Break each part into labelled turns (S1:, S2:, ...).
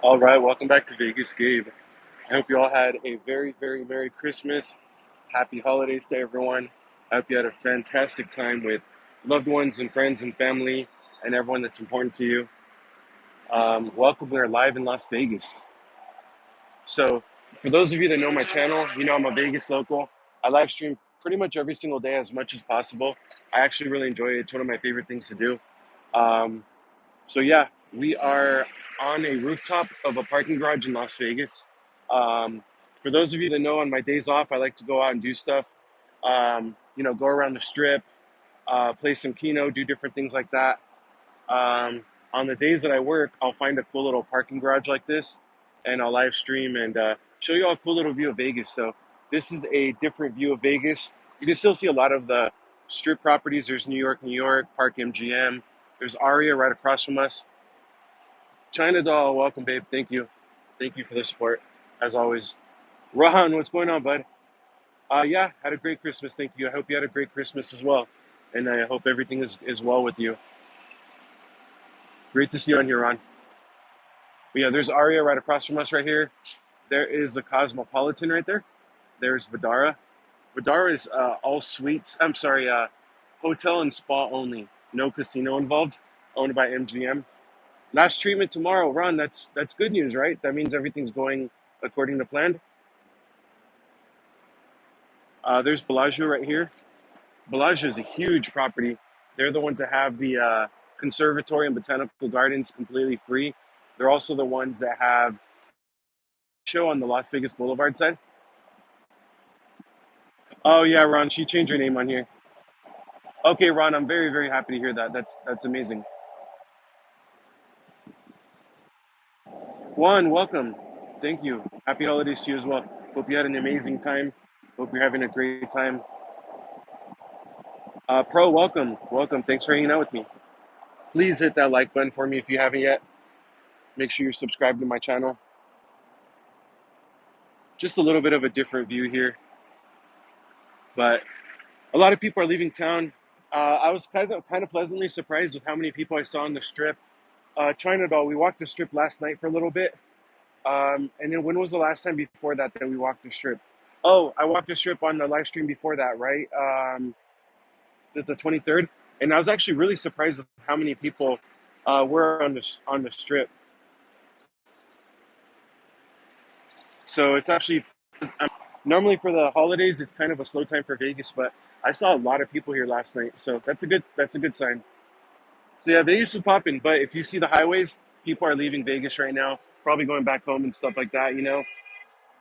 S1: All right, welcome back to Vegas, Gabe. I hope you all had a very, very Merry Christmas. Happy holidays to everyone. I hope you had a fantastic time with loved ones and friends and family and everyone that's important to you. Welcome, we're live in Las Vegas. So, for those of you that know my channel, you know I'm a Vegas local. I live stream pretty much every single day as much as possible. I actually really enjoy it. It's one of my favorite things to do. Um, So yeah, we are on a rooftop of a parking garage in Las Vegas. For those of you that know, on my days off, I like to go out and do stuff. Go around the strip, play some Keno, do different things like that. On the days that I work, I'll find a cool little parking garage like this, and I'll live stream and show you all a cool little view of Vegas. So this is a different view of Vegas. You can still see a lot of the strip properties. There's New York, Park MGM. There's Aria right across from us. China Doll, welcome, babe. Thank you. Thank you for the support, as always. Ron, what's going on, bud? Yeah, had a great Christmas. Thank you. I hope you had a great Christmas as well. And I hope everything is well with you. Great to see you on here, Ron. But yeah, there's Aria right across from us right here. There is the Cosmopolitan right there. There's Vidara. Vidara is all suites. I'm sorry, hotel and spa only. No casino involved. Owned by MGM. Last treatment tomorrow, Ron. That's good news, right? That means everything's going according to plan. There's Bellagio right here. Bellagio is a huge property. They're the ones that have the conservatory and botanical gardens completely free. They're also the ones that have show on the Las Vegas Boulevard side. Oh yeah, Ron, she changed her name on here. Okay, Ron, I'm very very happy to hear that. That's amazing. Juan, welcome. Thank you. Happy holidays to you as well. Hope you had an amazing time. Hope you're having a great time. Pro, welcome, welcome. Thanks for hanging out with me. Please hit that like button for me if you haven't yet. Make sure you're subscribed to my channel. Just a little bit of a different view here, but a lot of people are leaving town. I was kind of pleasantly surprised with how many people I saw on the strip. China Doll, we walked the strip last night for a little bit. And then when was the last time before that we walked the strip? Oh, I walked the strip on the live stream before that, right? Is it the 23rd? And I was actually really surprised with how many people were on the strip. So it's actually normally for the holidays, it's kind of a slow time for Vegas, but I saw a lot of people here last night, so that's a good sign. So yeah, Vegas is popping, but if you see the highways, people are leaving Vegas right now, probably going back home and stuff like that,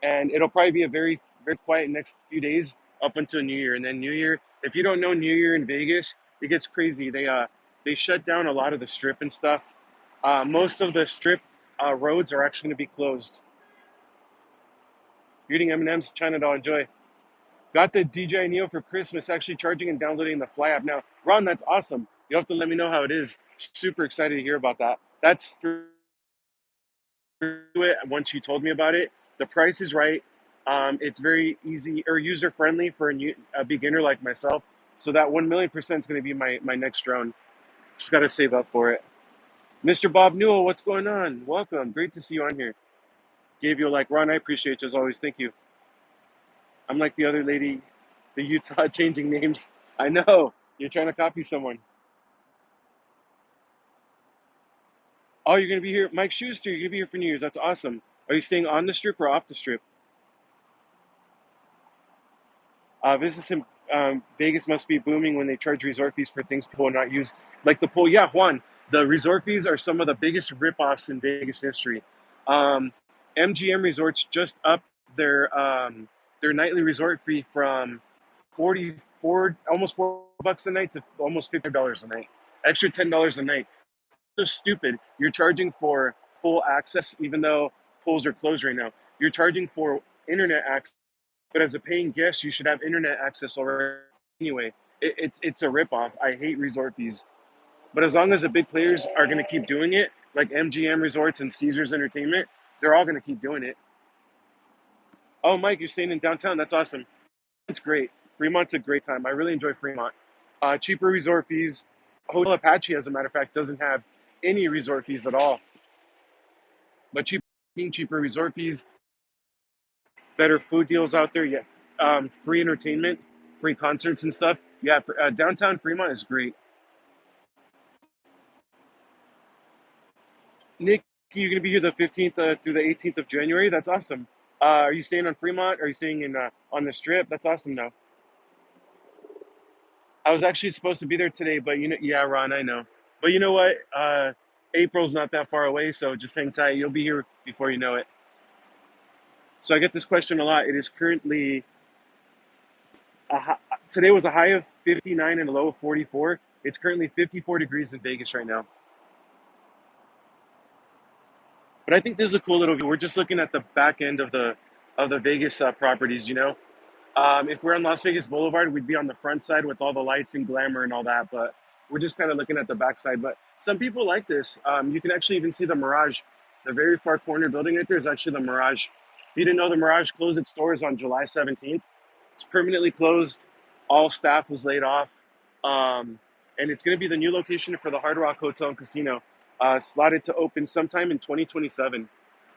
S1: And it'll probably be a very very quiet next few days up until New Year, and then New Year. If you don't know New Year in Vegas, it gets crazy. They shut down a lot of the strip and stuff. Most of the strip roads are actually going to be closed. Eating M&M's, China Doll, enjoy. Got the DJI Neo for Christmas, actually charging and downloading the Fly app now. Ron, that's awesome. You have to let me know how it is. Super excited to hear about that. That's through it once you told me about it. The price is right. It's very easy or user friendly for a beginner like myself. So that 1,000,000% is going to be my next drone. Just got to save up for it. Mr. Bob Newell, what's going on? Welcome. Great to see you on here. Gave you a like, Ron. I appreciate you as always. Thank you. I'm like the other lady, the Utah changing names. I know. You're trying to copy someone. Oh, you're going to be here. Mike Schuster, you're going to be here for New Year's. That's awesome. Are you staying on the strip or off the strip? Business in Vegas must be booming when they charge resort fees for things people will not use, like the pool. Yeah, Juan, the resort fees are some of the biggest ripoffs in Vegas history. Um, MGM Resorts just upped their nightly resort fee from 44, almost $4 a night to almost $50 a night. Extra $10 a night. So stupid. You're charging for pool access, even though pools are closed right now. You're charging for internet access, but as a paying guest, you should have internet access already anyway. It's a ripoff. I hate resort fees. But as long as the big players are going to keep doing it, like MGM Resorts and Caesars Entertainment, they're all going to keep doing it. Oh, Mike, you're staying in downtown. That's awesome. It's great. Fremont's a great time. I really enjoy Fremont. Cheaper resort fees. Hotel Apache, as a matter of fact, doesn't have any resort fees at all, but cheap. cheaper resort fees, better food deals out there. Yeah, free entertainment, free concerts and stuff. Yeah, downtown Fremont is great. Nick, you're gonna be here the 15th through the 18th of January. That's awesome. Are you staying on Fremont? Are you staying in on the Strip? That's awesome. Now, I was actually supposed to be there today, but yeah, Ron, I know. But you know what? April's not that far away, so just hang tight. You'll be here before you know it. So I get this question a lot. It is currently today was a high of 59 and a low of 44. It's currently 54 degrees in Vegas right now. But I think this is a cool little view. We're just looking at the back end of the Vegas properties. If we're on Las Vegas Boulevard, we'd be on the front side with all the lights and glamour and all that. But we're just kind of looking at the back side. But some people like this. You can actually even see the Mirage. The very far corner building right there is actually the Mirage. If you didn't know, the Mirage closed its doors on July 17th. It's permanently closed. All staff was laid off. And it's going to be the new location for the Hard Rock Hotel and Casino, slotted to open sometime in 2027.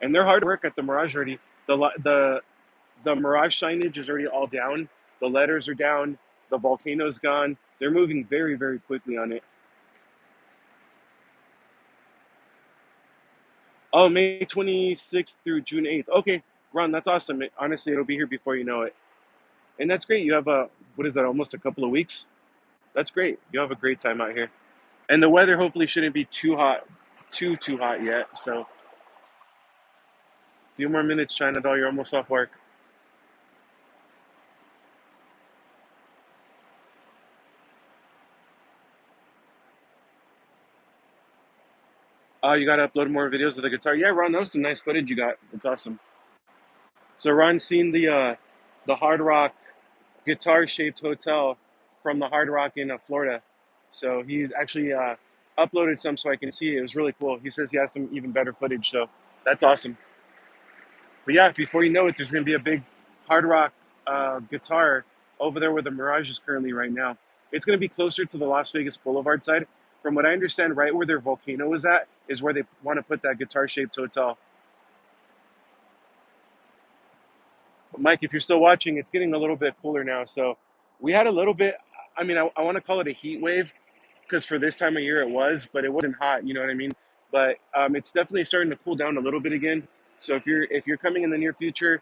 S1: And they're hard work at the Mirage already. The, the Mirage signage is already all down. The letters are down. The volcano's gone. They're moving very, very quickly on it. Oh, May 26th through June 8th. Okay, Ron, that's awesome. Honestly, it'll be here before you know it. And that's great. You have what is that, almost a couple of weeks? That's great. You'll have a great time out here. And the weather hopefully shouldn't be too hot, too hot yet. So, a few more minutes, China Doll. You're almost off work. You got to upload more videos of the guitar. Yeah, Ron, that was some nice footage you got. It's awesome. So Ron's seen the Hard Rock guitar-shaped hotel from the Hard Rock in Florida. So he actually uploaded some so I can see it. It was really cool. He says he has some even better footage, so that's awesome. But yeah, before you know it, there's going to be a big Hard Rock guitar over there where the Mirage is currently right now. It's going to be closer to the Las Vegas Boulevard side. From what I understand, right where their volcano is at is where they want to put that guitar-shaped hotel. But Mike, if you're still watching, it's getting a little bit cooler now. So we had a little bit, I mean, I want to call it a heat wave because for this time of year it was, but it wasn't hot, you know what I mean? But it's definitely starting to cool down a little bit again. So if you're coming in the near future,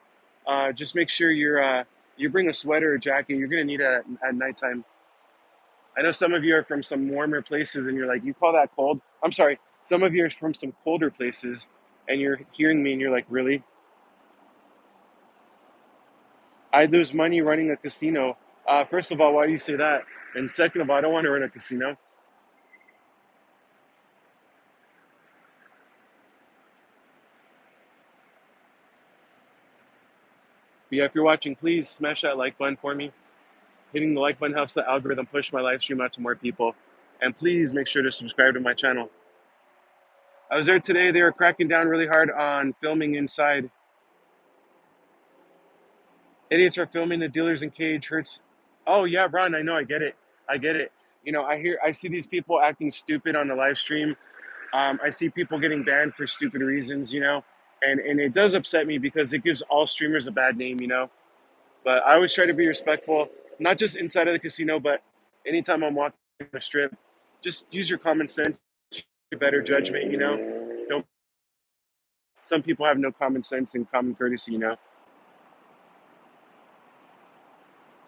S1: just make sure you bring a sweater or jacket. You're gonna need it at nighttime. I know some of you are from some warmer places and you're like, you call that cold? I'm sorry. Some of you are from some colder places and you're hearing me and you're like, really? I lose money running a casino. First of all, why do you say that? And second of all, I don't want to run a casino. But yeah, if you're watching, please smash that like button for me. Hitting the like button helps the algorithm push my live stream out to more people. And please make sure to subscribe to my channel. I was there today. They were cracking down really hard on filming inside. Idiots are filming the dealers in cage hurts. Oh yeah, Ron, I know, I get it. I get it. I see these people acting stupid on the live stream. I see people getting banned for stupid reasons, and it does upset me because it gives all streamers a bad name. But I always try to be respectful, not just inside of the casino, but anytime I'm walking the strip. Just use your common sense, your better judgment. Don't. Some people have no common sense and common courtesy.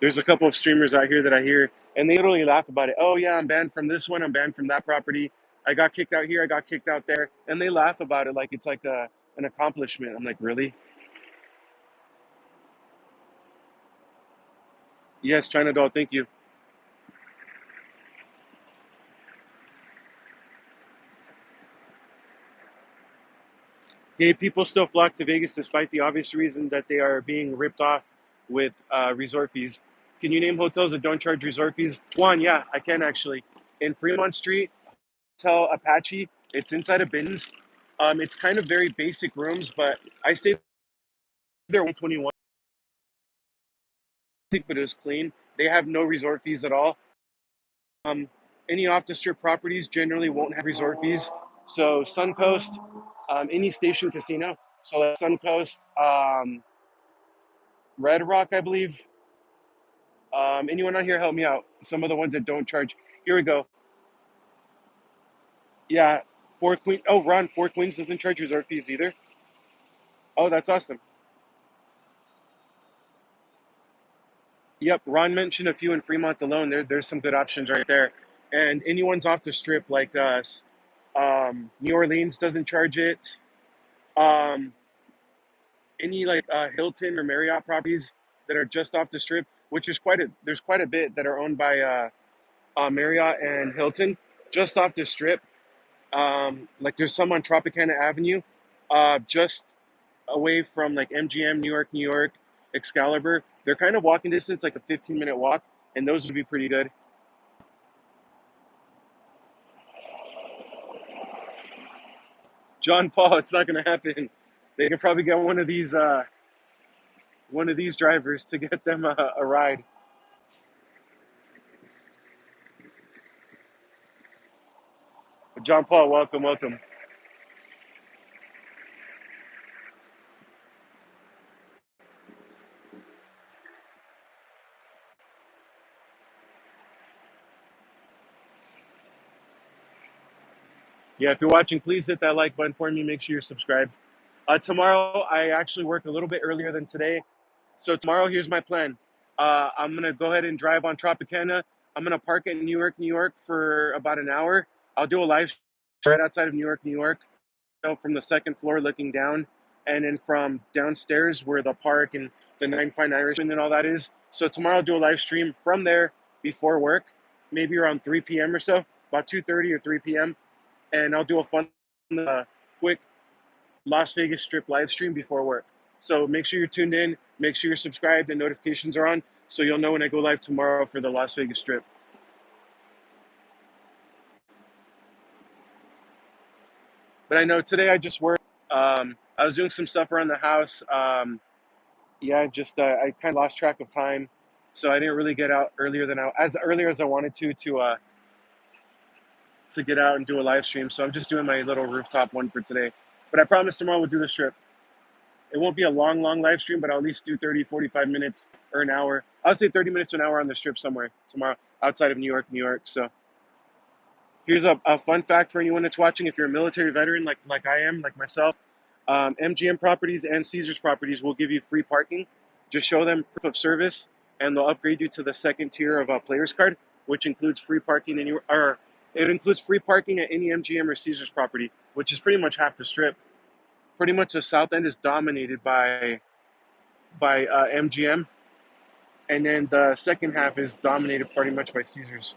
S1: There's a couple of streamers out here that I hear, and they literally laugh about it. Oh yeah, I'm banned from this one. I'm banned from that property. I got kicked out here. I got kicked out there, and they laugh about it like it's like an accomplishment. I'm like, really? Yes, China Doll. Thank you. Hey, people still flock to Vegas despite the obvious reason that they are being ripped off with resort fees. Can you name hotels that don't charge resort fees? One, yeah, I can actually. In Fremont Street, Hotel Apache. It's inside of Bins. It's kind of very basic rooms, but I stayed there 121, but it was clean. They have no resort fees at all. Um, any off the strip properties generally won't have resort fees. So Suncoast, any station casino, So like Suncoast, Red Rock, I believe. Anyone on here help me out? Some of the ones that don't charge. Here we go. Yeah, Four Queen. Oh, Ron, Four Queens doesn't charge resort fees either. Oh, that's awesome. Yep, Ron mentioned a few in Fremont alone. There's some good options right there. And anyone's off the strip like us. New Orleans doesn't charge it. Um, any like Hilton or Marriott properties that are just off the strip, which is there's quite a bit that are owned by Marriott and Hilton, just off the strip. Like there's some on Tropicana Avenue, just away from like MGM, New York, Excalibur. They're kind of walking distance, like a 15-minute walk, and those would be pretty good. John Paul, it's not going to happen. They could probably get one of these drivers to get them a ride. John Paul, welcome, welcome. Yeah, if you're watching, please hit that like button for me. Make sure you're subscribed. Tomorrow, I actually work a little bit earlier than today. So tomorrow, here's my plan. I'm gonna go ahead and drive on Tropicana. I'm gonna park in New York for about an hour. I'll do a live right outside of New York, from the second floor looking down, and then from downstairs where the park and the 959 Irish and all that is. So tomorrow I'll do a live stream from there before work, maybe around 3 p.m. or so, about 2:30 or 3 p.m. And I'll do a fun, quick Las Vegas Strip live stream before work. So make sure you're tuned in, make sure you're subscribed and notifications are on, so you'll know when I go live tomorrow for the Las Vegas Strip. But I know today I just worked. I was doing some stuff around the house. Yeah, just I kind of lost track of time, so I didn't really get out as earlier as I wanted to get out and do a live stream. So I'm just doing my little rooftop one for today. But I promise tomorrow we'll do the strip. It won't be a long live stream, but I'll at least do 30, 45 minutes or an hour. I'll say 30 minutes to an hour on the strip somewhere tomorrow outside of New York. So here's a fun fact for anyone that's watching. If you're a military veteran like I am, like myself, MGM properties and Caesars properties will give you free parking. Just show them proof of service, and they'll upgrade you to the second tier of a player's card, which includes free parking or it includes free parking at any MGM or Caesars property, which is pretty much half the strip. Pretty much the South End is dominated by MGM, and then the second half is dominated pretty much by Caesars.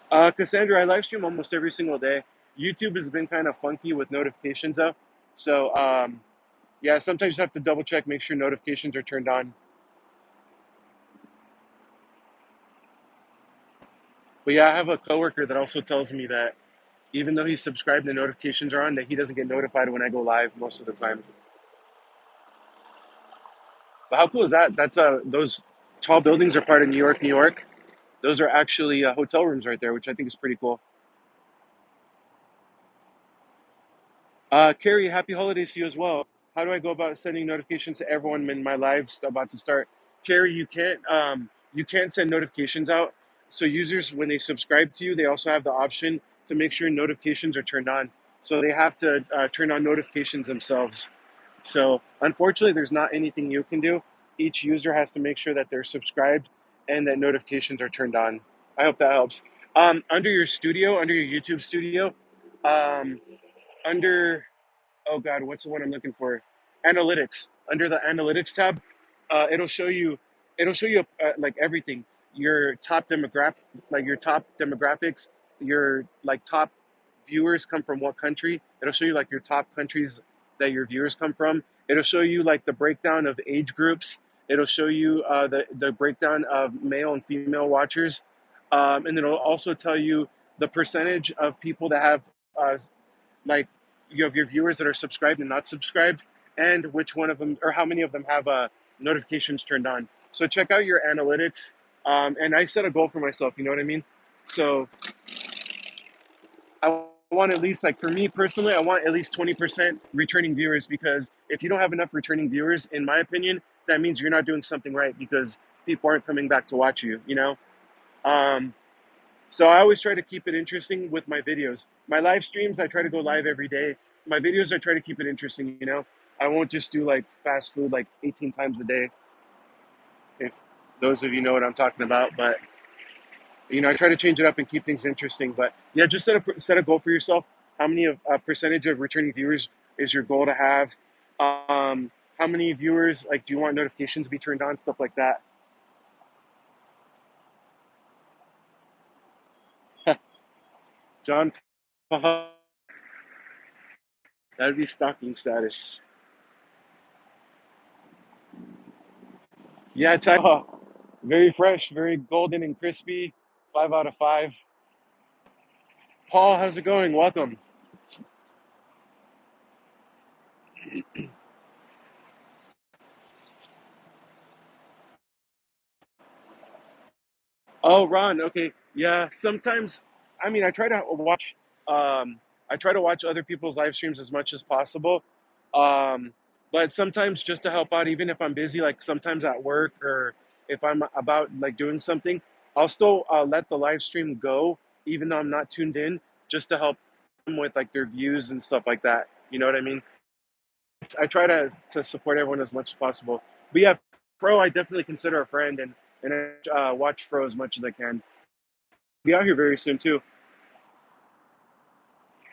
S1: Cassandra, I live stream almost every single day. YouTube has been kind of funky with notifications though, so yeah, sometimes you have to double check, make sure notifications are turned on. But yeah, I have a coworker that also tells me that even though he's subscribed and notifications are on, that he doesn't get notified when I go live most of the time. But how cool is that? That's those tall buildings are part of New York. Those are actually hotel rooms right there, which I think is pretty cool. Carrie, happy holidays to you as well. How do I go about sending notifications to everyone when my live's about to start? Carrie, you can't send notifications out. So users, when they subscribe to you, they also have the option to make sure notifications are turned on. So they have to turn on notifications themselves. So unfortunately, there's not anything you can do. Each user has to make sure that they're subscribed and that notifications are turned on. I hope that helps. Under your studio, under your YouTube studio, um, under oh god, what's the one I'm looking for? Analytics. Under the analytics tab, it'll show you like everything. Your top demographic, like your top demographics, your like top viewers come from what country. It'll show you like your top countries that your viewers come from. It'll show you like the breakdown of age groups. It'll show you the breakdown of male and female watchers, and it'll also tell you the percentage of people that have like you have your viewers that are subscribed and not subscribed, and which one of them or how many of them have notifications turned on. So check out your analytics. And I set a goal for myself. You know what I mean? So I want at least, like, for me personally, I want at least 20% returning viewers, because if you don't have enough returning viewers, in my opinion, that means you're not doing something right, because people aren't coming back to watch you, you know? Um, so I always try to keep it interesting with my videos. My live streams, I try to go live every day. My videos, I try to keep it interesting, you know? I won't just do like fast food like 18 times a day, if those of you know what I'm talking about. But I try to change it up and keep things interesting. But yeah, just set a goal for yourself. How many of percentage of returning viewers is your goal to have? How many viewers, like, do you want notifications to be turned on, stuff like that? John, that'd be stalking status. Yeah, very fresh, very golden and crispy. 5 out of 5. Paul, how's it going? Welcome. Oh, Ron. Okay. Yeah. Sometimes, I mean, um, I try to watch other people's live streams as much as possible. Um, but sometimes just to help out, even if I'm busy, like sometimes at work, or if I'm about like doing something, I'll still let the live stream go, even though I'm not tuned in, just to help them with like their views and stuff like that. You know what I mean? I try to support everyone as much as possible. But yeah, Fro, I definitely consider a friend, and I watch Fro as much as I can. Be out here very soon too.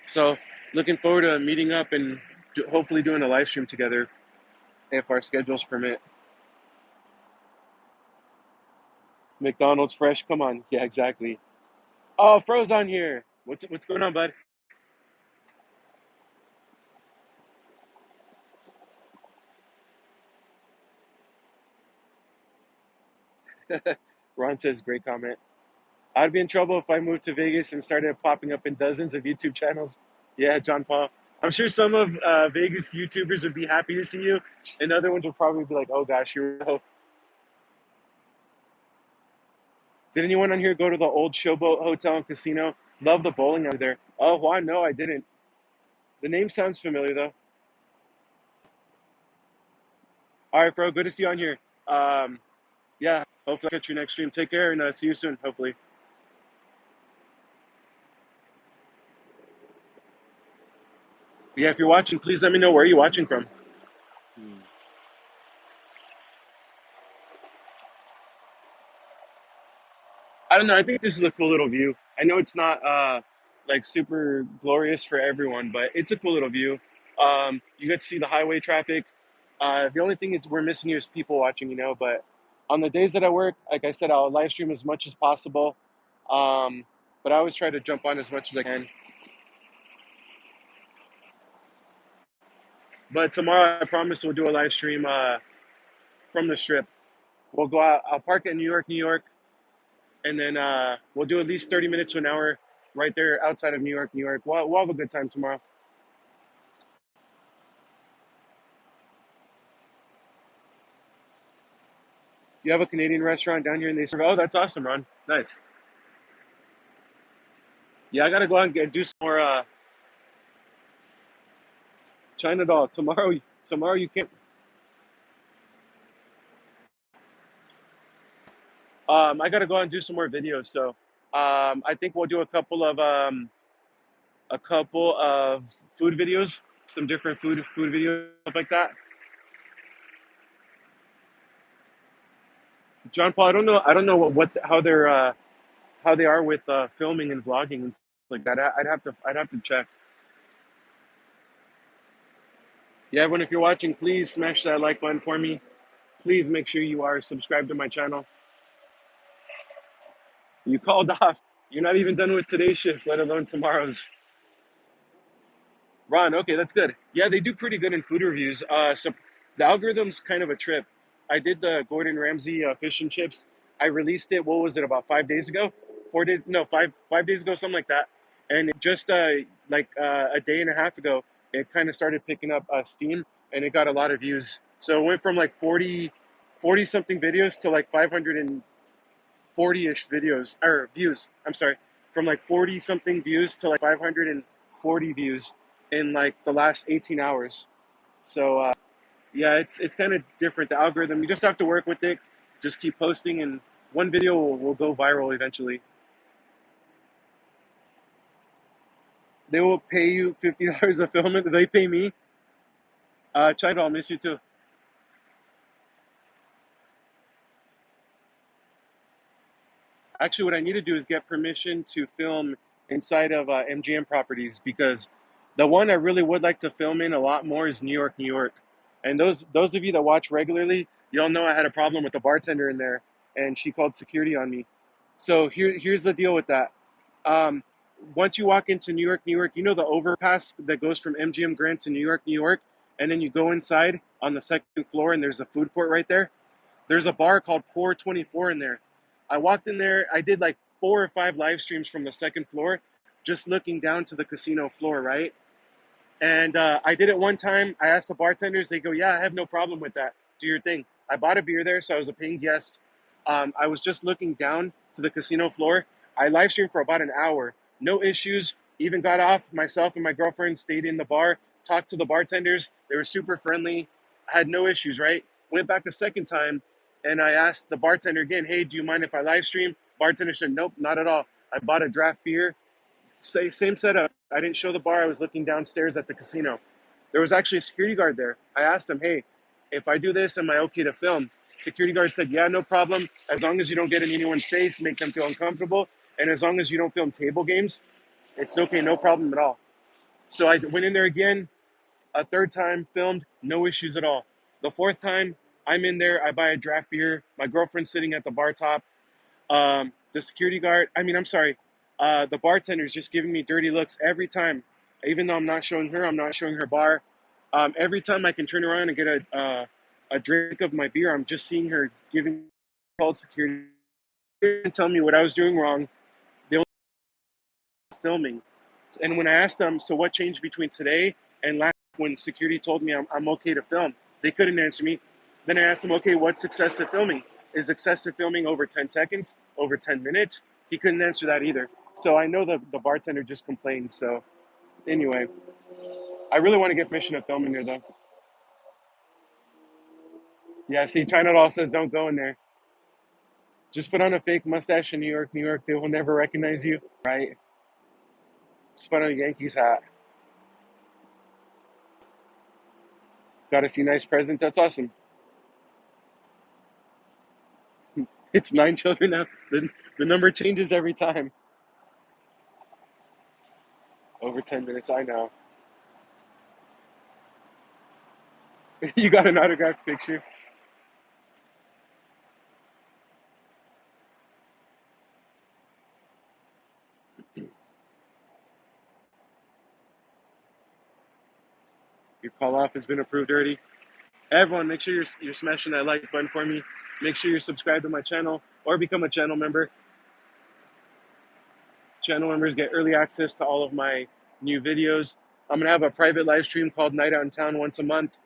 S1: So looking forward to meeting up and hopefully doing a live stream together if our schedules permit. McDonald's fresh, come on. Yeah, exactly. Oh, Fro's on here. What's going on, bud? Ron says great comment. I'd be in trouble if I moved to Vegas and started popping up in dozens of YouTube channels. Yeah, John Paul. I'm sure some of Vegas YouTubers would be happy to see you, and other ones would probably be like, "Oh gosh, here we go." Did anyone on here go to the old Showboat Hotel and Casino? Love the bowling out there. Oh, Juan, no, I didn't. The name sounds familiar though. All right, bro. Good to see you on here. Um, yeah, hopefully I'll catch you next stream. Take care and see you soon. Hopefully. Yeah, if you're watching, please let me know where you're watching from. I don't know. I think this is a cool little view. I know it's not like super glorious for everyone, but it's a cool little view. You get to see the highway traffic. The only thing we're missing here is people watching, But on the days that I work, like I said, I'll live stream as much as possible. Um, but I always try to jump on as much as I can. But tomorrow, I promise we'll do a live stream from the strip. We'll go out. I'll park in New York, New York, and then we'll do at least 30 minutes to an hour right there outside of New York, New York. We'll have a good time tomorrow. You have a Canadian restaurant down here, and they serve. Oh, that's awesome, Ron. Nice. Yeah, I gotta go out and do some more China doll tomorrow. Tomorrow you can't. I gotta go out and do some more videos. So I think we'll do a couple of food videos, some different food videos, stuff like that. John Paul, I don't know what how they are with filming and vlogging and stuff like that. I'd have to check. Yeah, everyone, if you're watching, please smash that like button for me. Please make sure you are subscribed to my channel. You called off. You're not even done with today's shift, let alone tomorrow's. Ron, okay, that's good. Yeah, they do pretty good in food reviews. So the algorithm's kind of a trip. I did the Gordon Ramsay fish and chips. I released it. What was it, about 5 days ago? 4 days? No, five days ago, something like that. And just a day and a half ago, it kind of started picking up steam, and it got a lot of views. So it went from like 40 something videos to like 540-ish videos or views. I'm sorry, from like 40 something views to like 540 40 views in like the last 18 hours. So yeah, it's kind of different. The algorithm, you just have to work with it. Just keep posting, and one video will go viral eventually. They will pay you $50 a film it. They pay me. China, I'll miss you too. Actually, what I need to do is get permission to film inside of MGM properties, because the one I really would like to film in a lot more is New York, New York. And those of you that watch regularly, y'all know I had a problem with the bartender in there, and she called security on me. So here's the deal with that. Um, Once you walk into New York, New York, you know the overpass that goes from MGM Grand to New York, New York, and then you go inside on the second floor, and there's a food court right there. There's a bar called Pour 24 in there. I walked in there. I did like 4 or 5 live streams from the second floor, just looking down to the casino floor, right? And I did it one time. I asked the bartenders. They go, "Yeah, I have no problem with that. Do your thing." I bought a beer there, so I was a paying guest. I was just looking down to the casino floor. I live streamed for about an hour. No issues. Even got off. Myself and my girlfriend stayed in the bar, talked to the bartenders. They were super friendly. I had no issues, right? Went back a second time, and I asked the bartender again, "Hey, do you mind if I live stream?" Bartender said, "Nope, not at all." I bought a draft beer. Same setup. I didn't show the bar. I was looking downstairs at the casino. There was actually a security guard there. I asked him, "Hey, if I do this, am I okay to film?" Security guard said, "Yeah, no problem. As long as you don't get in anyone's face, make them feel uncomfortable, and as long as you don't film table games, it's okay, no problem at all." So I went in there again, a third time, filmed, no issues at all. The fourth time, I'm in there. I buy a draft beer. My girlfriend's sitting at the bar top. The security guard, I'm sorry, the bartender's just giving me dirty looks every time. Even though I'm not showing her bar. Every time I can turn around and get a drink of my beer, I'm just seeing her giving called security and tell me what I was doing wrong. They were filming. And when I asked them, so what changed between today and last, when security told me I'm okay to film, they couldn't answer me. Then I asked them, okay, what's excessive filming? Is excessive filming over 10 seconds, over 10 minutes? He couldn't answer that either. So I know the bartender just complained. So anyway, I really want to get permission to film in there though. Yeah, see, China Doll says don't go in there. Just put on a fake mustache in New York, New York. They will never recognize you, right? Just put on a Yankees hat. Got a few nice presents. That's awesome. It's 9 children now. The number changes every time. Over 10 minutes, I know. You got an autographed picture. Your call off has been approved already. Everyone, make sure you're smashing that like button for me. Make sure you're subscribed to my channel or become a channel member. Channel members get early access to all of my new videos. I'm gonna have a private live stream called Night Out in Town once a month,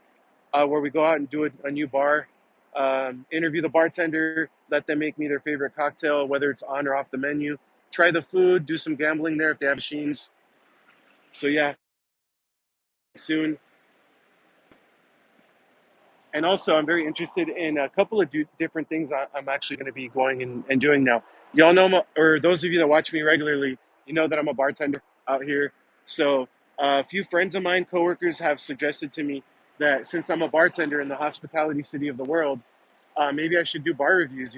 S1: where we go out and do a new bar, interview the bartender, let them make me their favorite cocktail, whether it's on or off the menu. Try the food, do some gambling there if they have machines. So yeah, soon. And also, I'm very interested in a couple of different things I'm actually going to be going and doing now. Y'all know, or those of you that watch me regularly, you know that I'm a bartender out here. So a few friends of mine, coworkers, have suggested to me that since I'm a bartender in the hospitality city of the world, maybe I should do bar reviews.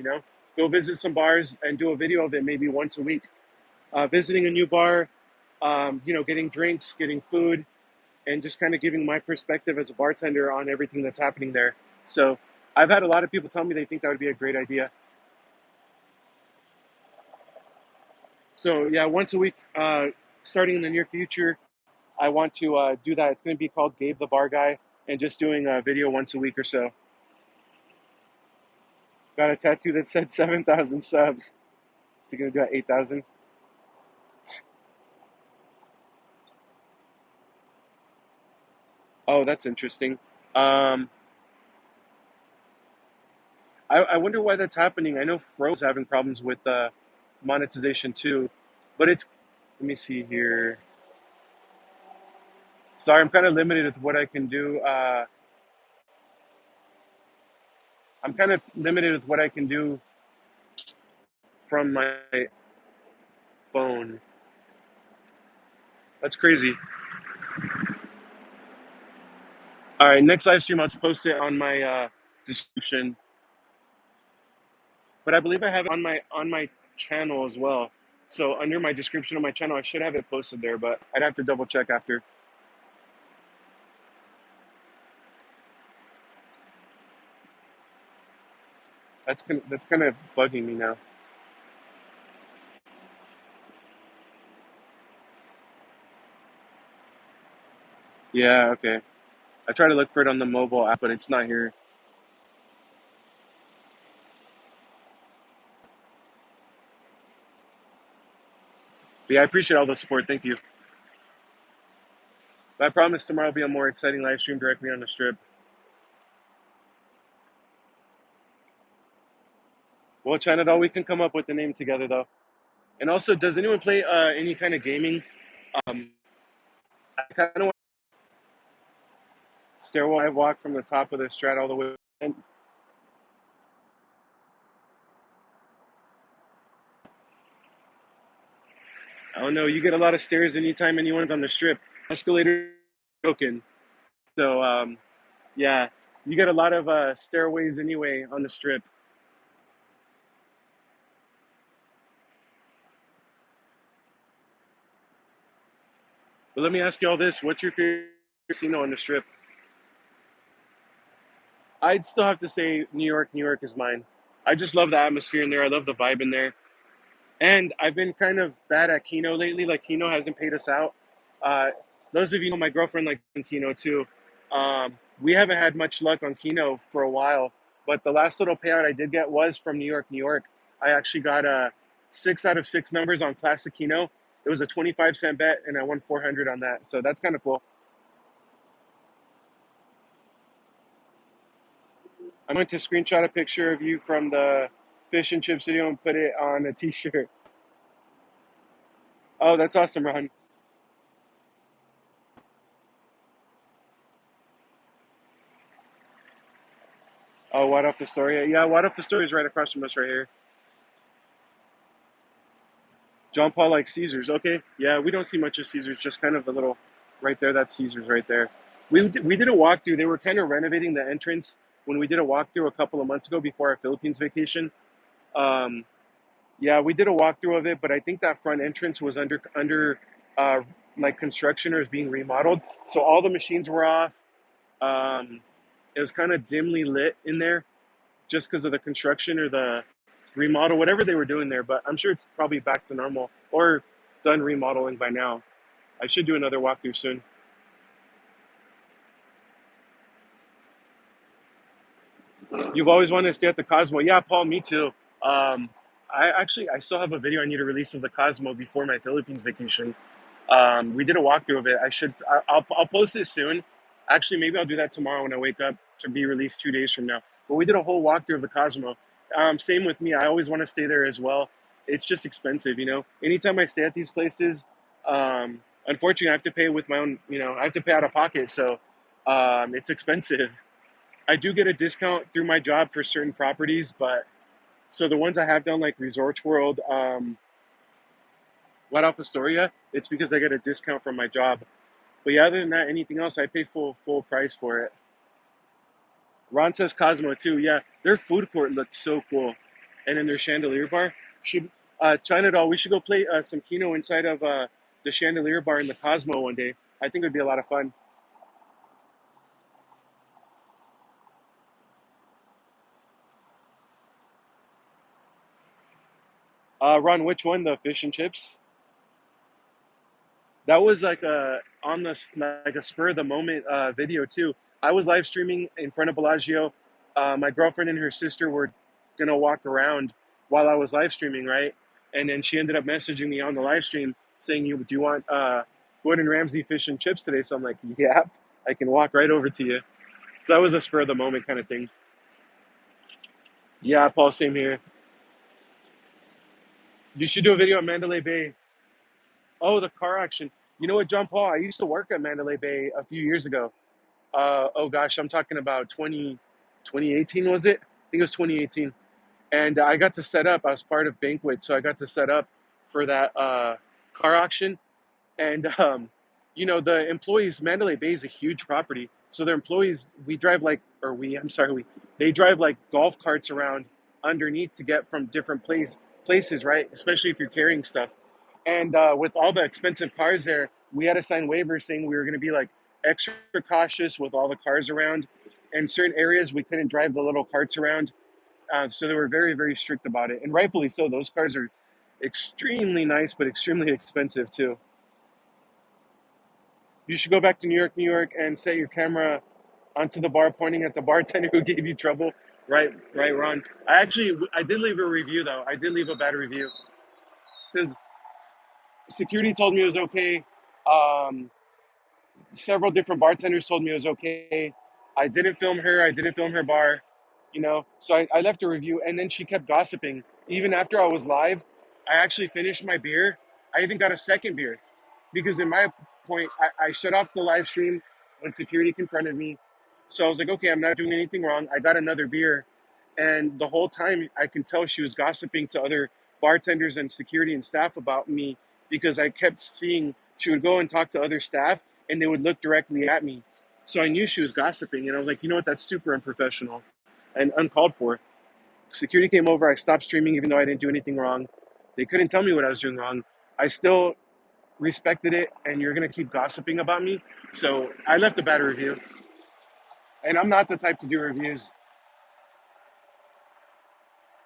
S1: Go visit some bars and do a video of it maybe once a week. Visiting a new bar, getting drinks, getting food, and just kind of giving my perspective as a bartender on everything that's happening there. So I've had a lot of people tell me they think that would be a great idea. So yeah, once a week, starting in the near future, I want to do that. It's going to be called Gabe the Bar Guy, and just doing a video once a week or so. Got a tattoo that said 7,000 subs. Is he going to do at 8,000? Oh, that's interesting. Um, I wonder why that's happening. I know Fro's having problems with monetization too, but let me see here. Sorry, I'm kind of limited with what I can do. I'm kind of limited with what I can do from my phone. That's crazy. All right, next live stream, I'll just post it on my description. But I believe I have it on my channel as well. So under my description of my channel, I should have it posted there, but I'd have to double check after. That's kind of bugging me now. Yeah, okay. I try to look for it on the mobile app, but it's not here. But yeah, I appreciate all the support. Thank you. But I promise tomorrow will be a more exciting live stream directly on the strip. Well, China doll, we can come up with the name together though. And also, does anyone play any kind of gaming? Um, I kind of want stairwell. I walk from the top of the strat all the way. And I don't know. You get a lot of stairs anytime anyone's on the strip. Escalator broken. So yeah, you get a lot of stairways anyway on the strip. But let me ask you all this: what's your favorite casino on the strip? I'd still have to say New York. New York is mine. I just love the atmosphere in there. I love the vibe in there. And I've been kind of bad at Keno lately. Like Keno hasn't paid us out. Uh, those of you know my girlfriend like Keno too. We haven't had much luck on Keno for a while, but the last little payout I did get was from New York, New York. I actually got 6 out of 6 numbers on Classic Keno. It was a 25-cent bet, and I won 400 on that. So that's kind of cool. I'm going to screenshot a picture of you from the fish and chips video and put it on a T-shirt. Oh, that's awesome, Ron. Oh, White Off the Story. Yeah, White Off the Story is right across from us right here. John Paul likes Caesars. Okay, yeah, we don't see much of Caesars. Just kind of a little right there. That's Caesars right there. We did a walkthrough. They were kind of renovating the entrance when we did a walkthrough a couple of months ago before our Philippines vacation. Um, yeah, we did a walkthrough of it, but I think that front entrance was under uh, like construction or is being remodeled. So all the machines were off. Um, it was kind of dimly lit in there just because of the construction or the remodel, whatever they were doing there. But I'm sure it's probably back to normal or done remodeling by now. I should do another walkthrough soon. You've always wanted to stay at the Cosmo. Yeah, Paul, me too. Um, I still have a video I need to release of the Cosmo before my Philippines vacation. We did a walkthrough of it. I'll post it soon. Actually, maybe I'll do that tomorrow when I wake up to be released 2 days from now. But we did a whole walkthrough of the Cosmo. Same with me. I always want to stay there as well. It's just expensive, you know. Anytime I stay at these places, unfortunately, I have to pay with my own. You know, I have to pay out of pocket, so it's expensive. I do get a discount through my job for certain properties, but so the ones I have done, like Resorts World, White Off Astoria, it's because I get a discount from my job. But yeah, other than that, anything else, I pay full price for it. Ron says Cosmo too. Yeah, their food court looked so cool, and then their chandelier bar. Should China doll? We should go play some Keno inside of the chandelier bar in the Cosmo one day. I think it would be a lot of fun. Ron, which one? The fish and chips? That was like a on the like a spur of the moment video too. I was live streaming in front of Bellagio. My girlfriend and her sister were gonna walk around while I was live streaming, right? And then she ended up messaging me on the live stream saying, "You do you want Gordon Ramsay fish and chips today?" So I'm like, "Yeah, I can walk right over to you." So that was a spur of the moment kind of thing. Yeah, Paul, same here. You should do a video at Mandalay Bay. Oh, the car auction. You know what, John Paul? I used to work at Mandalay Bay a few years ago. Oh gosh, I'm talking about 2018, was it? I think it was 2018. And I got to set up, I was part of Banquet, so I got to set up for that car auction. And the employees, Mandalay Bay is a huge property, so their employees, we drive like, or we, I'm sorry, we, they drive like golf carts around underneath to get from different places, right? Especially if you're carrying stuff. And with all the expensive cars there, we had to sign waivers saying we were going to be like extra cautious with all the cars around. In certain areas, we couldn't drive the little carts around, so they were very, very strict about it, and rightfully so. Those cars are extremely nice, but extremely expensive too. You should go back to New York, New York, and set your camera onto the bar, pointing at the bartender who gave you trouble. Right, right, Ron. I did leave a review though. I did leave a bad review because security told me it was okay. Um, Several different bartenders told me it was okay. I didn't film her. I didn't film her bar. So I left a review, and then she kept gossiping. Even after I was live, I actually finished my beer. I even got a second beer because, in my point, I shut off the live stream when security confronted me. So I was like, okay, I'm not doing anything wrong. I got another beer, and the whole time I can tell she was gossiping to other bartenders and security and staff about me because I kept seeing she would go and talk to other staff, and they would look directly at me. So I knew she was gossiping, and I was like, you know what, that's super unprofessional and uncalled for. Security came over. I stopped streaming even though I didn't do anything wrong. They couldn't tell me what I was doing wrong. I still respected it, and you're going to keep gossiping about me. So I left a bad review. And I'm not the type to do reviews.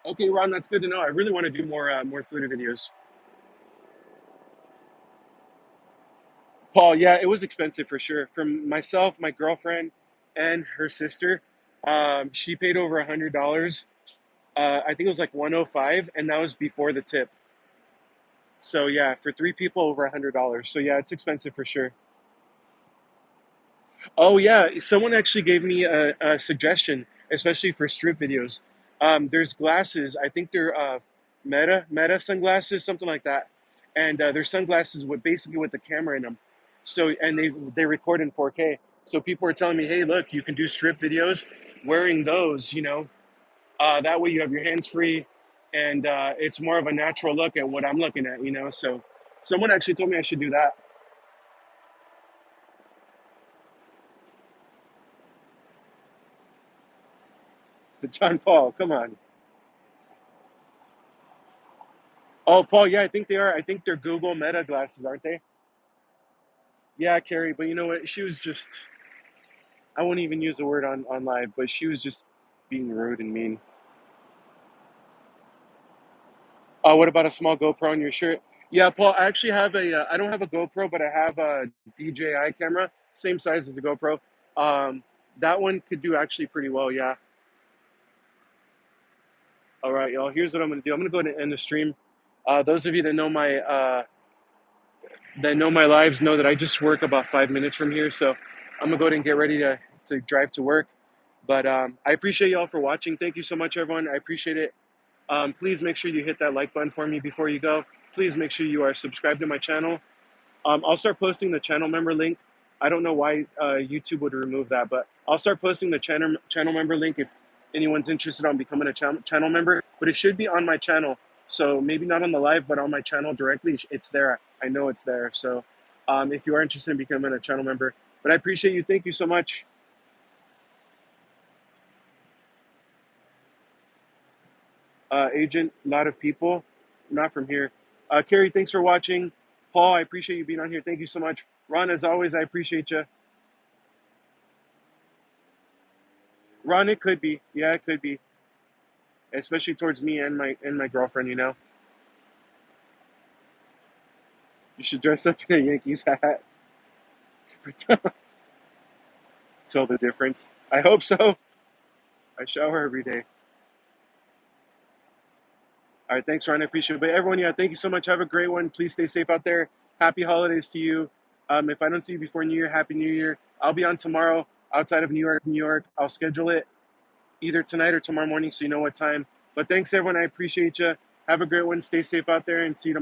S1: Okay, Ron, that's good to know. I really want to do more food videos. Paul, yeah, it was expensive for sure. From myself, my girlfriend, and her sister, she paid over $100. I think it was like 105, and that was before the tip. So yeah, for three people, over $100. So yeah, it's expensive for sure. Oh yeah, someone actually gave me a suggestion, especially for strip videos. There's glasses. I think they're Meta sunglasses, something like that, and they're sunglasses with basically with the camera in them. So and they record in 4K. So people are telling me, hey, look, you can do strip videos wearing those. That way you have your hands free, and it's more of a natural look at what I'm looking at. So someone actually told me I should do that. John Paul, come on. Oh, Paul, yeah, I think they are. I think they're Google Meta glasses, aren't they? Yeah, Carrie, but you know what? She was just, I won't even use the word on live, but she was just being rude and mean. What about a small GoPro on your shirt? Yeah, Paul, I actually have I don't have a GoPro, but I have a DJI camera, same size as a GoPro. Um, that one could do actually pretty well, yeah. All right, y'all, here's what I'm gonna do. I'm gonna go ahead and end the stream. Those of you that know my lives know that I just work about 5 minutes from here. So I'm gonna go ahead and get ready to drive to work. But I appreciate y'all for watching. Thank you so much, everyone. I appreciate it. Please make sure you hit that like button for me before you go. Please make sure you are subscribed to my channel. I'll start posting the channel member link. I don't know why YouTube would remove that, but I'll start posting the channel member link if anyone's interested on becoming a channel member. But it should be on my channel, so maybe not on the live, but on my channel directly. It's there. I know it's there. So if you are interested in becoming a channel member, but I appreciate you. Thank you so much, Agent. A lot of people, not from here. Carrie, thanks for watching. Paul, I appreciate you being on here. Thank you so much. Ron, as always, I appreciate you. Ron, it could be. Yeah, it could be. Especially towards me and my girlfriend. You should dress up in a Yankees hat. Tell the difference. I hope so. I shower every day. All right, thanks, Ron. I appreciate it. But everyone, yeah, thank you so much. Have a great one. Please stay safe out there. Happy holidays to you. If I don't see you before New Year, Happy New Year. I'll be on tomorrow outside of New York, New York. I'll schedule it either tonight or tomorrow morning so you know what time. But thanks, everyone. I appreciate you. Have a great one. Stay safe out there and see you tomorrow.